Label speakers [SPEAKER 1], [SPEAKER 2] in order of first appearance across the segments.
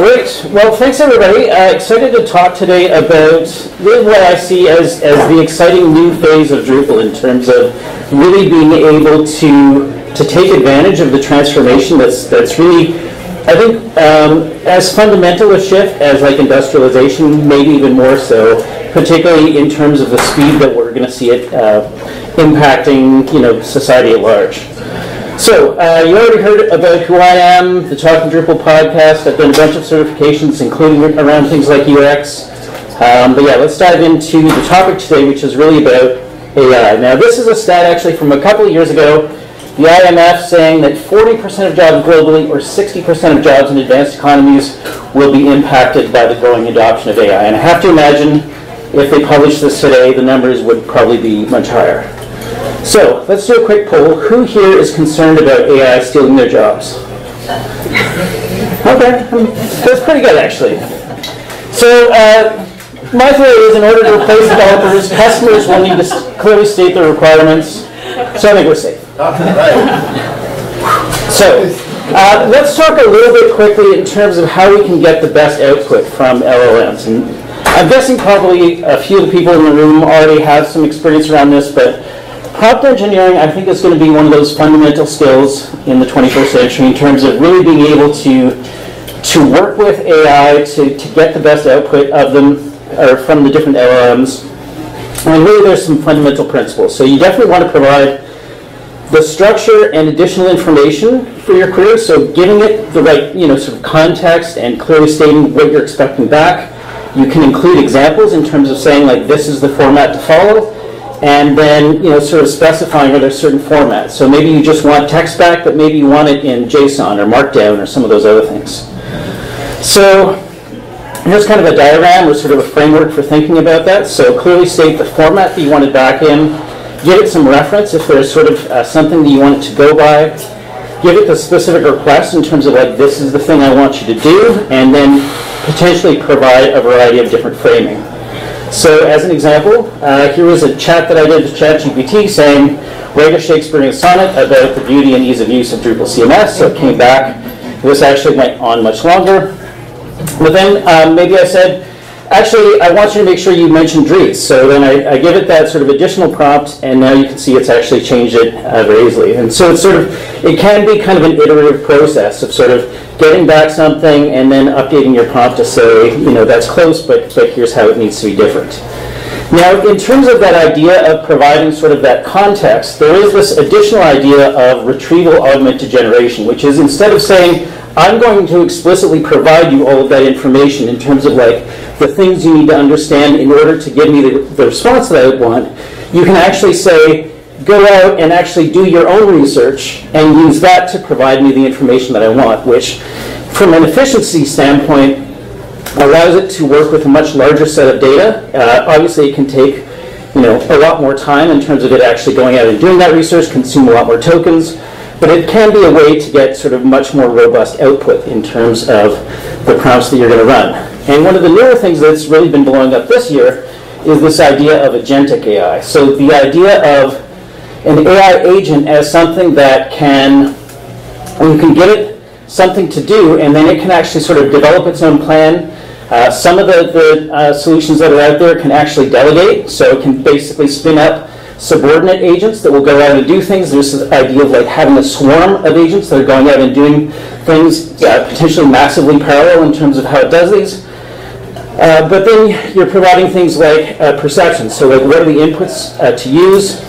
[SPEAKER 1] Great. Well, thanks everybody. Excited to talk today about really what I see as the exciting new phase of Drupal in terms of really being able to take advantage of the transformation that's really, I think, as fundamental a shift as like industrialization, maybe even more so, particularly in terms of the speed that we're going to see it impacting, society at large. So, you already heard about who I am, the Talking Drupal podcast. I've done a bunch of certifications, including around things like UX. But yeah, let's dive into the topic today, which is really about AI. Now, this is a stat actually from a couple of years ago. The IMF saying that 40% of jobs globally or 60% of jobs in advanced economies will be impacted by the growing adoption of AI. And I have to imagine if they published this today, the numbers would probably be much higher. So, let's do a quick poll. Who here is concerned about AI stealing their jobs? Okay, that's pretty good actually. So, my theory is in order to replace developers, customers will need to clearly state their requirements. So I think we're safe. So, let's talk a little bit quickly in terms of how we can get the best output from LLMs. And I'm guessing probably a few of the people in the room already have some experience around this, but prompt engineering, I think, is going to be one of those fundamental skills in the 21st century in terms of really being able to work with AI to get the best output of them, or from the different LLMs. And really there's some fundamental principles. So you definitely want to provide the structure and additional information for your query, so giving it the right sort of context and clearly stating what you're expecting back. You can include examples in terms of saying, like, this is the format to follow, and then sort of specifying are there certain formats. So maybe you just want text back, but maybe you want it in JSON or Markdown or some of those other things. So here's kind of a diagram or sort of a framework for thinking about that. So clearly state the format that you want it back in. Give it some reference if there's sort of something that you want it to go by. Give it the specific request in terms of, like, this is the thing I want you to do, and then potentially provide a variety of different framing. So as an example, here was a chat that I did with ChatGPT saying, write a Shakespearean sonnet about the beauty and ease of use of Drupal CMS. So it came back. This actually went on much longer. But then maybe I said, actually, I want you to make sure you mention Dries. So then I give it that sort of additional prompt, and now you can see it's actually changed it very easily. And so it's it can be kind of an iterative process of sort of getting back something and then updating your prompt to say, that's close, but here's how it needs to be different. Now, in terms of that idea of providing sort of that context, there is this additional idea of retrieval augmented generation, which is instead of saying, I'm going to explicitly provide you all of that information in terms of, like, the things you need to understand in order to give me the response that I want, you can actually say, go out and actually do your own research and use that to provide me the information that I want, which from an efficiency standpoint allows it to work with a much larger set of data. Obviously it can take a lot more time in terms of it actually going out and doing that research, consume a lot more tokens, but it can be a way to get sort of much more robust output in terms of the prompts that you're going to run. And one of the newer things that's really been blowing up this year is this idea of agentic AI. So the idea of an AI agent as something that you can give it something to do, and then it can actually sort of develop its own plan. Some of the solutions that are out there can actually delegate, so it can basically spin up subordinate agents that will go out and do things. There's this idea of, like, having a swarm of agents that are going out and doing things potentially massively parallel in terms of how it does these. But then you're providing things like perception. So, like, what are the inputs to use?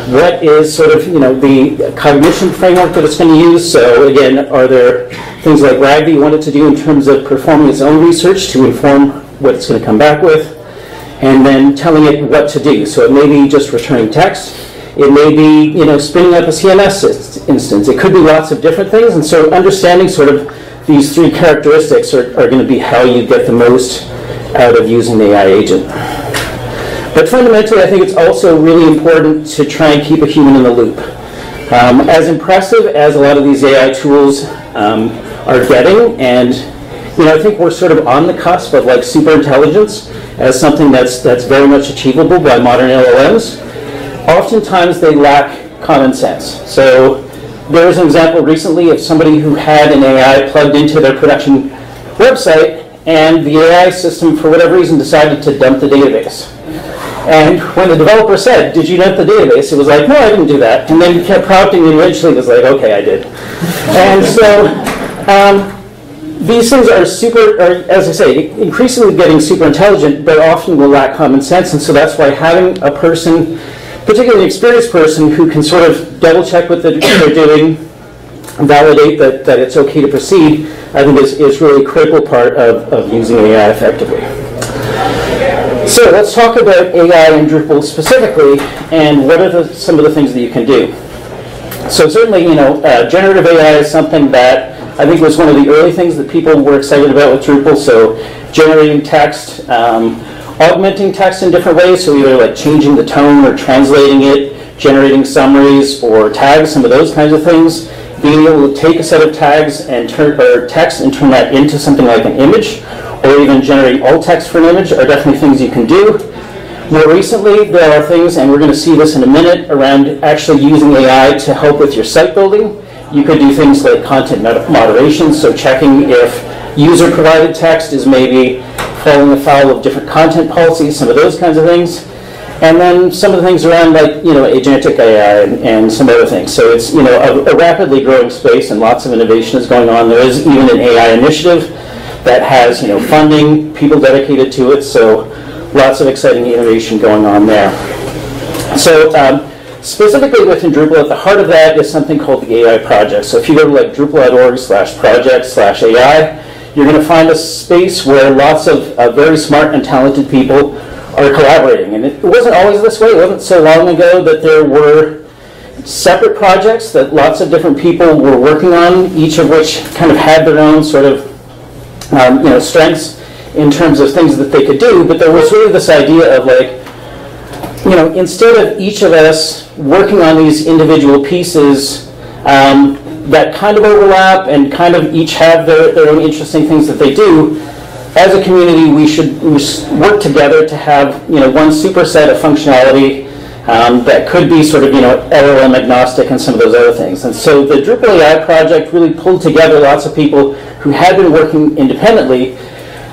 [SPEAKER 1] What is sort of the cognition framework that it's going to use? So again, are there things like RAG that you want it to do in terms of performing its own research to inform what it's going to come back with? And then telling it what to do. So it may be just returning text. It may be spinning up a CMS instance. It could be lots of different things. And so understanding sort of these three characteristics are going to be how you get the most out of using the AI agent. But fundamentally, I think it's also really important to try and keep a human in the loop. As impressive as a lot of these AI tools are getting, and I think we're sort of on the cusp of, like, super intelligence as something that's very much achievable by modern LLMs. Oftentimes they lack common sense. So there was an example recently of somebody who had an AI plugged into their production website, and the AI system, for whatever reason, decided to dump the database. And when the developer said, "Did you dump the database?" it was like, "No, I didn't do that." And then he kept prompting, and eventually it was like, "Okay, I did." And so these things are as I say, increasingly getting super intelligent, but often will lack common sense. And so that's why having a person, particularly an experienced person, who can sort of double check what they're doing, validate that it's okay to proceed, I think is really a critical part of using AI effectively. So let's talk about AI in Drupal specifically, and what are some of the things that you can do. So certainly, generative AI is something that I think was one of the early things that people were excited about with Drupal. So generating text, augmenting text in different ways, so either like changing the tone or translating it, generating summaries or tags, some of those kinds of things. Being able to take a set of tags and text and turn that into something like an image, or even generate alt text for an image, are definitely things you can do. More recently, there are things, and we're going to see this in a minute, around actually using AI to help with your site building. You could do things like content moderation, so checking if user-provided text is maybe falling afoul of different content policies, some of those kinds of things. And then some of the things around, like, agentic AI and some other things. So it's, a rapidly growing space, and lots of innovation is going on. There is even an AI initiative that has, funding, people dedicated to it. So lots of exciting innovation going on there. So specifically within Drupal, at the heart of that is something called the AI project. So if you go to like drupal.org/project/AI, you're going to find a space where lots of very smart and talented people are collaborating. And it wasn't always this way. It wasn't so long ago that there were separate projects that lots of different people were working on, each of which kind of had their own sort of strengths in terms of things that they could do. But there was really this idea of like, instead of each of us working on these individual pieces that kind of overlap and kind of each have their own interesting things that they do, as a community, we should work together to have one superset of functionality that could be sort of LLM agnostic and some of those other things. And so the Drupal AI project really pulled together lots of people who had been working independently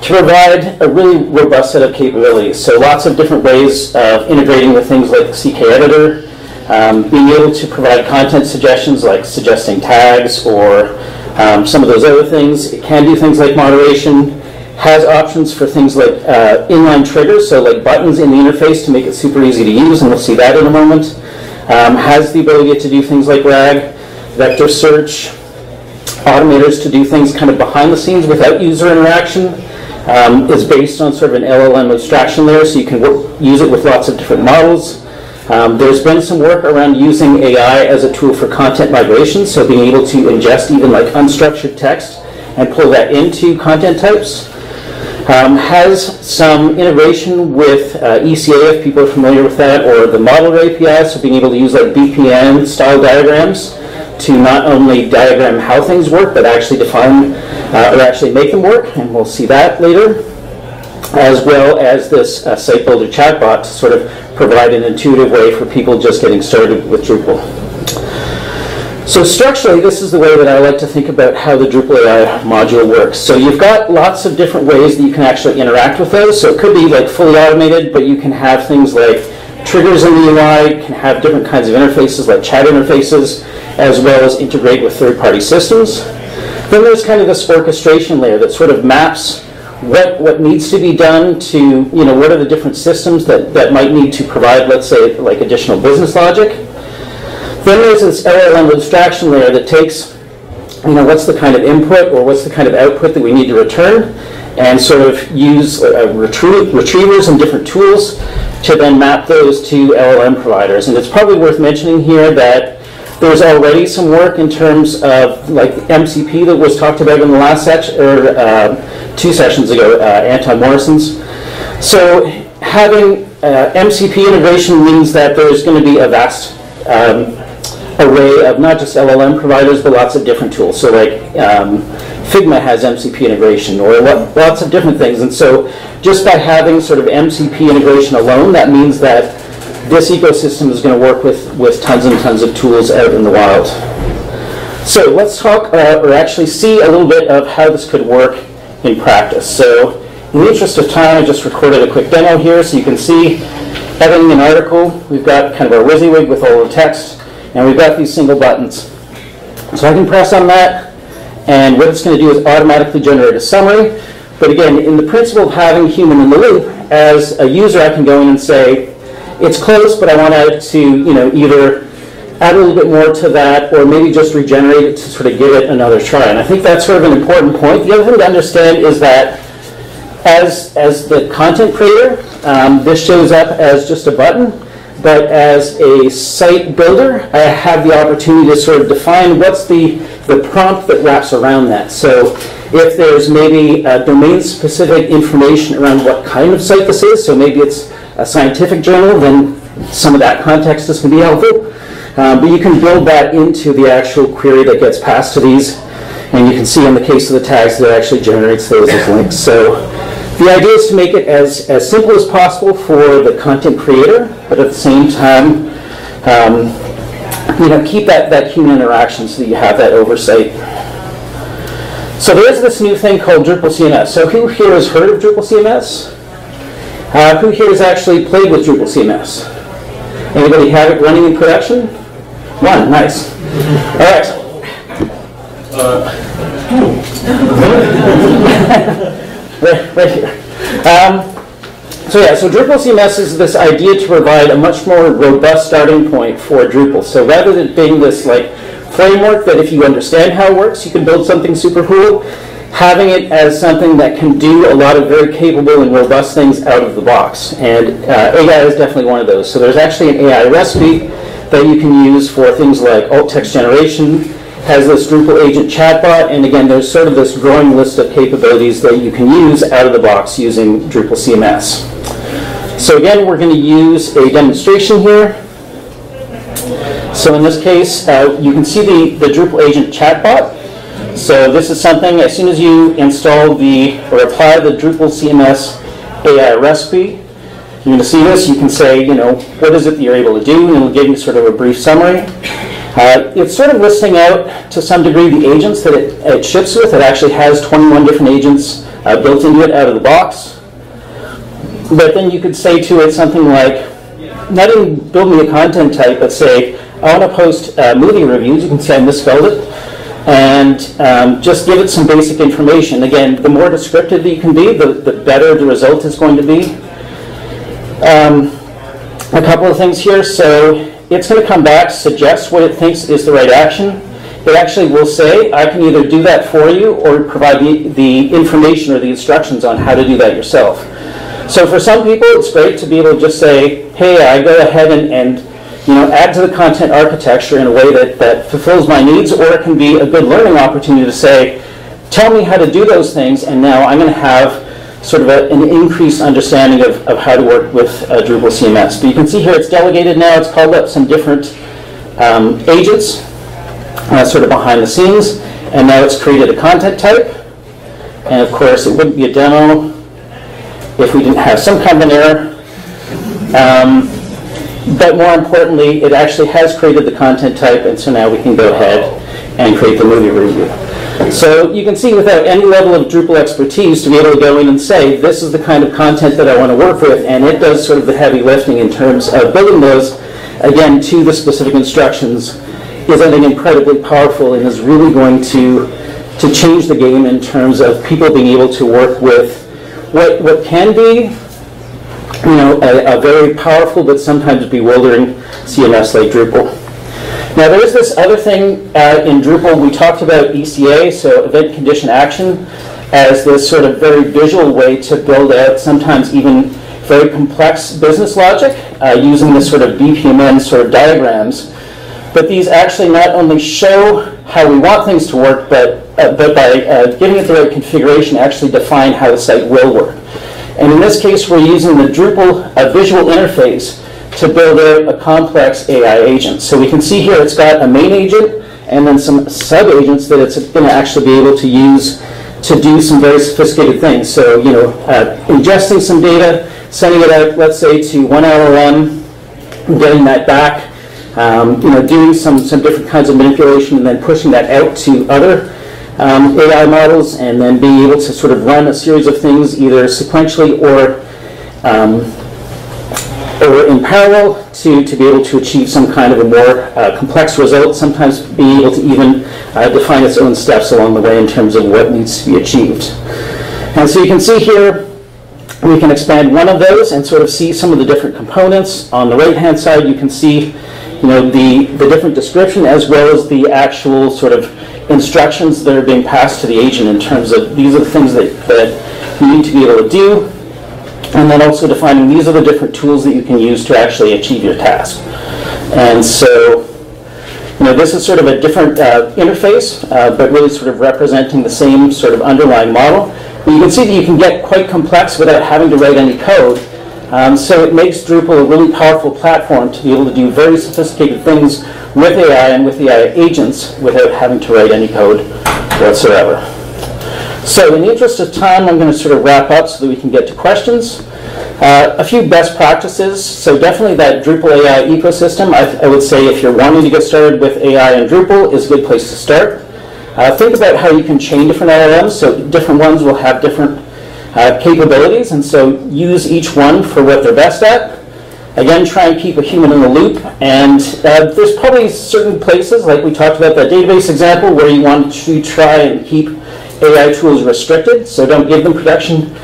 [SPEAKER 1] to provide a really robust set of capabilities. So lots of different ways of integrating with things like the CK editor, being able to provide content suggestions like suggesting tags or some of those other things. It can do things like moderation. Has options for things like inline triggers, so like buttons in the interface to make it super easy to use, and we'll see that in a moment. Has the ability to do things like RAG, vector search, automators to do things kind of behind the scenes without user interaction. Is based on sort of an LLM abstraction layer, so you can use it with lots of different models. There's been some work around using AI as a tool for content migration, so being able to ingest even like unstructured text and pull that into content types. Has some integration with ECA, if people are familiar with that, or the Modeler API, so being able to use like BPN style diagrams to not only diagram how things work, but actually define or actually make them work, and we'll see that later. As well as this site builder chatbot to sort of provide an intuitive way for people just getting started with Drupal. So structurally, this is the way that I like to think about how the Drupal AI module works. So you've got lots of different ways that you can actually interact with those. So it could be like fully automated, but you can have things like triggers in the UI, you can have different kinds of interfaces like chat interfaces, as well as integrate with third-party systems. Then there's kind of this orchestration layer that sort of maps what needs to be done to, what are the different systems that might need to provide, let's say, like additional business logic. Then there's this LLM abstraction layer that takes, what's the kind of input or what's the kind of output that we need to return, and sort of use retrievers and different tools to then map those to LLM providers. And it's probably worth mentioning here that there's already some work in terms of like MCP that was talked about in the last section, or 2 sessions ago, Anton Morrison's. So having MCP integration means that there's going to be a vast array of not just LLM providers, but lots of different tools. So like Figma has MCP integration, or lots of different things. And so just by having sort of MCP integration alone, that means that this ecosystem is going to work with tons and tons of tools out in the wild. So let's talk, or actually see a little bit of how this could work in practice. So in the interest of time, I just recorded a quick demo here so you can see editing an article. We've got kind of our WYSIWYG with all the text, and we've got these single buttons. So I can press on that, and what it's going to do is automatically generate a summary. But again, in the principle of having human in the loop, as a user, I can go in and say, it's close, but I want to either add a little bit more to that, or maybe just regenerate it to sort of give it another try. And I think that's sort of an important point. The other thing to understand is that as the content creator, this shows up as just a button, but as a site builder, I have the opportunity to sort of define what's the prompt that wraps around that. So if there's maybe domain-specific information around what kind of site this is, so maybe it's a scientific journal, then some of that context is going to be helpful. But you can build that into the actual query that gets passed to these. And you can see in the case of the tags that it actually generates those as links. So the idea is to make it as simple as possible for the content creator, but at the same time, keep that human interaction so that you have that oversight. So there's this new thing called Drupal CMS. So who here has heard of Drupal CMS? Who here has actually played with Drupal CMS? Anybody have it running in production? One, nice. All right. right here. So Drupal CMS is this idea to provide a much more robust starting point for Drupal. So rather than being this framework that if you understand how it works, you can build something super cool, having it as something that can do a lot of very capable and robust things out of the box. And AI is definitely one of those. So there's actually an AI recipe that you can use for things like alt text generation, has this Drupal agent chatbot, and again, there's sort of this growing list of capabilities that you can use out of the box using Drupal CMS. So again, we're going to use a demonstration here. So in this case, you can see the Drupal agent chatbot. So this is something, as soon as you install or apply the Drupal CMS AI recipe, you're going to see this. You can say, what is it that you're able to do, and it'll give you sort of a brief summary. It's sort of listing out, to some degree, the agents that it ships with. It actually has 21 different agents built into it out of the box. But then you could say to it something like, not even build me a content type, but say, I want to post movie reviews. You can say I misspelled it. And just give it some basic information. Again, the more descriptive that you can be, the better the result is going to be. A couple of things here. So it's going to come back, suggest what it thinks is the right action. It actually will say, I can either do that for you or provide the information or the instructions on how to do that yourself. So for some people, it's great to be able to just say, hey, I go ahead and add to the content architecture in a way that fulfills my needs, or it can be a good learning opportunity to say, tell me how to do those things, and now I'm going to have sort of an increased understanding of how to work with Drupal CMS. But you can see here it's delegated now. It's called up some different agents sort of behind the scenes, and now it's created a content type. And of course, it wouldn't be a demo if we didn't have some kind of an error. But more importantly, it actually has created the content type, and so now we can go ahead and create the movie review. So you can see, without any level of Drupal expertise, to be able to go in and say, this is the kind of content that I want to work with, and it does sort of the heavy lifting in terms of building those, again, to the specific instructions, is, I think, incredibly powerful and is really going to change the game in terms of people being able to work with what can be a very powerful but sometimes bewildering CMS like Drupal. Now there's this other thing in Drupal. We talked about ECA, so Event Condition Action, as this sort of very visual way to build out sometimes even very complex business logic using this sort of BPMN sort of diagrams. But these actually not only show how we want things to work, but by giving it the right configuration, actually define how the site will work. And in this case, we're using the Drupal visual interface to build out a complex AI agent. So we can see here it's got a main agent and then some sub-agents that it's going to actually be able to use to do some very sophisticated things. So, ingesting some data, sending it out, let's say, to one LLM, getting that back, doing some different kinds of manipulation, and then pushing that out to other AI models, and then being able to sort of run a series of things either sequentially or in parallel to be able to achieve some kind of a more complex result, sometimes being able to even define its own steps along the way in terms of what needs to be achieved. And so you can see here, we can expand one of those and sort of see some of the different components. On the right-hand side, you can see the different description as well as the actual sort of instructions that are being passed to the agent in terms of these are the things that you need to be able to do, and then also defining these are the different tools that you can use to actually achieve your task. And so this is sort of a different interface, but really sort of representing the same sort of underlying model. But you can see that you can get quite complex without having to write any code. So it makes Drupal a really powerful platform to be able to do very sophisticated things with AI and with AI agents without having to write any code whatsoever. So in the interest of time, I'm going to sort of wrap up so that we can get to questions. A few best practices. So definitely that Drupal AI ecosystem. I would say if you're wanting to get started with AI and Drupal is a good place to start. Think about how you can chain different LLMs. So different ones will have different capabilities, and so use each one for what they're best at. Again, try and keep a human in the loop. And there's probably certain places, like we talked about that database example, where you want to try and keep AI tools restricted. So don't give them production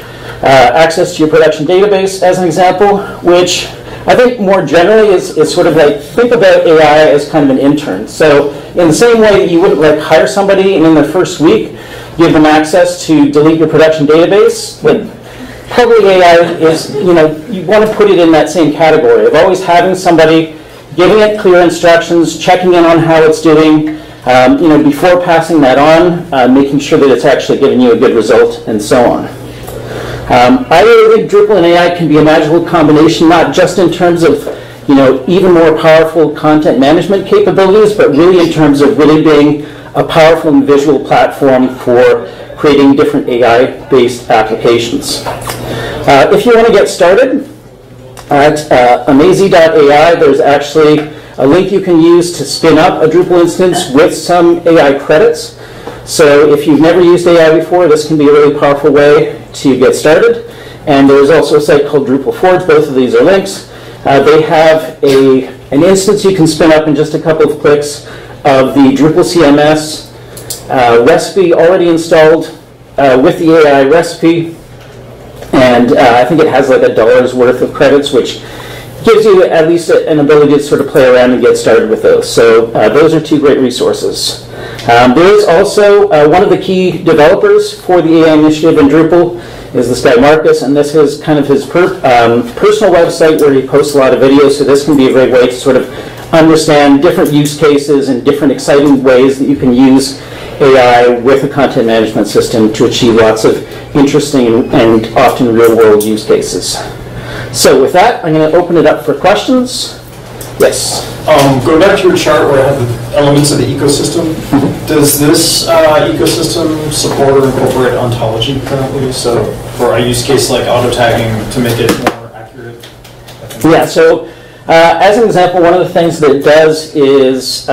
[SPEAKER 1] access to your production database, as an example, which I think more generally is sort of like, think about AI as kind of an intern. So in the same way that you wouldn't like hire somebody and in their first week give them access to delete your production database, like probably AI is, you want to put it in that same category of always having somebody giving it clear instructions, checking in on how it's doing, before passing that on, making sure that it's actually giving you a good result, and so on. I really think Drupal and AI can be a magical combination, not just in terms of even more powerful content management capabilities, but really in terms of really being a powerful and visual platform for creating different AI-based applications. If you want to get started, at amazy.ai, there's actually a link you can use to spin up a Drupal instance with some AI credits. So if you've never used AI before, this can be a really powerful way to get started. And there's also a site called Drupal Forge. Both of these are links. They have an instance you can spin up in just a couple of clicks of the Drupal CMS recipe already installed with the AI recipe. And I think it has like $1 worth of credits, which gives you at least an ability to sort of play around and get started with those. So those are two great resources. There is also one of the key developers for the AI initiative in Drupal is this guy Marcus, and this is kind of his personal website where he posts a lot of videos, so this can be a great way to sort of understand different use cases and different exciting ways that you can use AI with a content management system to achieve lots of interesting and often real-world use cases. So with that, I'm going to open it up for questions. Yes?
[SPEAKER 2] Going back to your chart where I have the elements of the ecosystem, does this ecosystem support or incorporate ontology currently? So for a use case like auto-tagging to make it more accurate?
[SPEAKER 1] Yeah, so as an example, one of the things that it does is,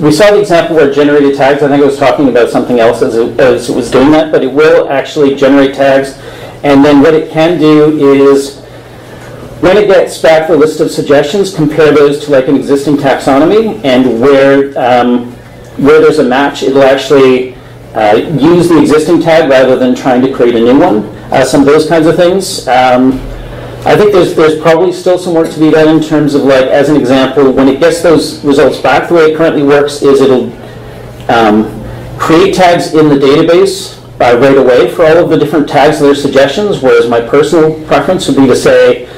[SPEAKER 1] we saw the example where it generated tags. I think I was talking about something else as it was doing that, but it will actually generate tags. And then what it can do is, when it gets back the list of suggestions, compare those to like an existing taxonomy, and where there's a match, it'll actually use the existing tag rather than trying to create a new one. Some of those kinds of things. I think there's probably still some work to be done in terms of, like, as an example, when it gets those results back, the way it currently works is it'll create tags in the database right away for all of the different tags that are suggestions, whereas my personal preference would be to say,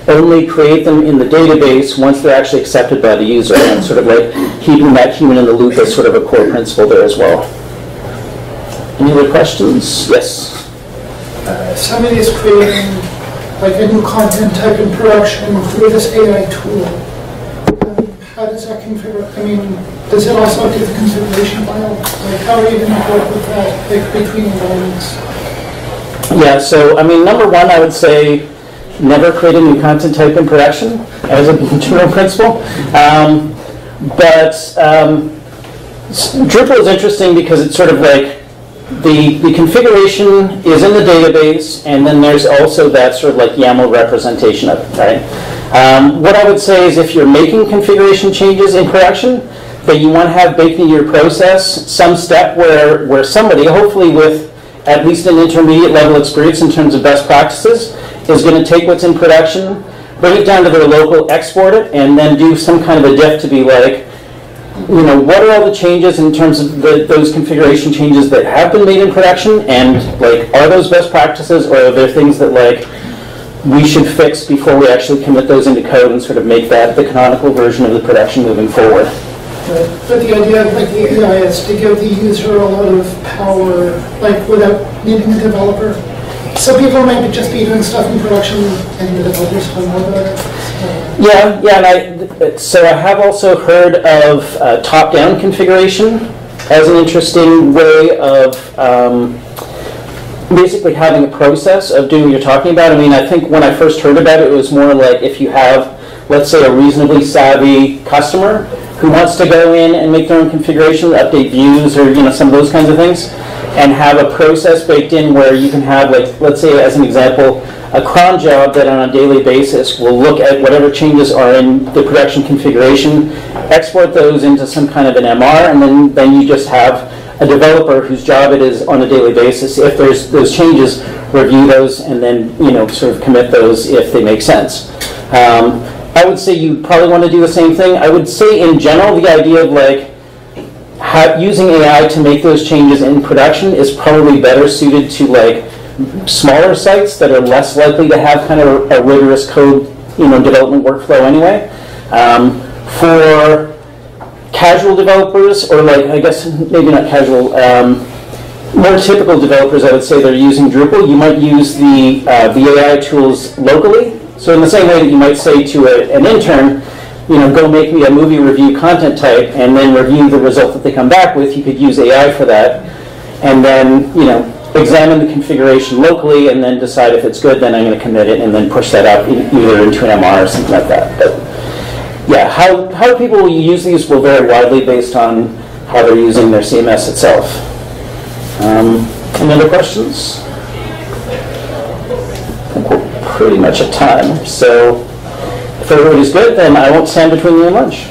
[SPEAKER 1] only create them in the database once they're actually accepted by the user, and sort of like keeping that human in the loop as sort of a core principle there as well. Any other questions? Yes?
[SPEAKER 3] Somebody is creating like a new content type in production through this AI tool. How does that configure? I mean, does it also give the configuration file? Like, how are you going to work with that, like, between environments?
[SPEAKER 1] Yeah, so, I mean, number one, I would say never create a new content type in production as a general principle. But Drupal is interesting because it's sort of like the configuration is in the database, and then there's also that sort of like YAML representation of it, right? What I would say is if you're making configuration changes in production, that you want to have baked into your process some step where somebody, hopefully with at least an intermediate level experience in terms of best practices, is going to take what's in production, bring it down to their local, export it, and then do some kind of a diff to be like, you know, what are all the changes in terms of those configuration changes that have been made in production, and like, are those best practices, or are there things that like we should fix before we actually commit those into code and sort of make that the canonical version of the production moving forward?
[SPEAKER 3] Right. But the idea of like the AI is to give the user a lot of power, like without needing a developer. So people might just be doing stuff in production and the developers don't know about it.
[SPEAKER 1] Yeah, and so I have also heard of top-down configuration as an interesting way of basically having a process of doing what you're talking about. I mean, I think when I first heard about it, it was more like if you have, let's say, a reasonably savvy customer who wants to go in and make their own configuration, update views, or some of those kinds of things, and have a process baked in where you can have, like, let's say, as an example, a cron job that on a daily basis will look at whatever changes are in the production configuration, export those into some kind of an MR, and then you just have a developer whose job it is on a daily basis, if there's those changes, review those, and then sort of commit those if they make sense. I would say you probably want to do the same thing. I would say in general the idea of like using AI to make those changes in production is probably better suited to like smaller sites that are less likely to have kind of a rigorous code development workflow anyway. For casual developers, or like, I guess maybe not casual, more typical developers, I would say they're using Drupal, you might use the AI tools locally. So in the same way that you might say to an intern, go make me a movie review content type and then review the result that they come back with, you could use AI for that. And then, examine the configuration locally and then decide if it's good, then I'm going to commit it and then push that up either into an MR or something like that. But yeah, how people will use these will vary widely based on how they're using their CMS itself. Any other questions? I think we're pretty much at time. So if everybody's good, then I won't stand between you and lunch.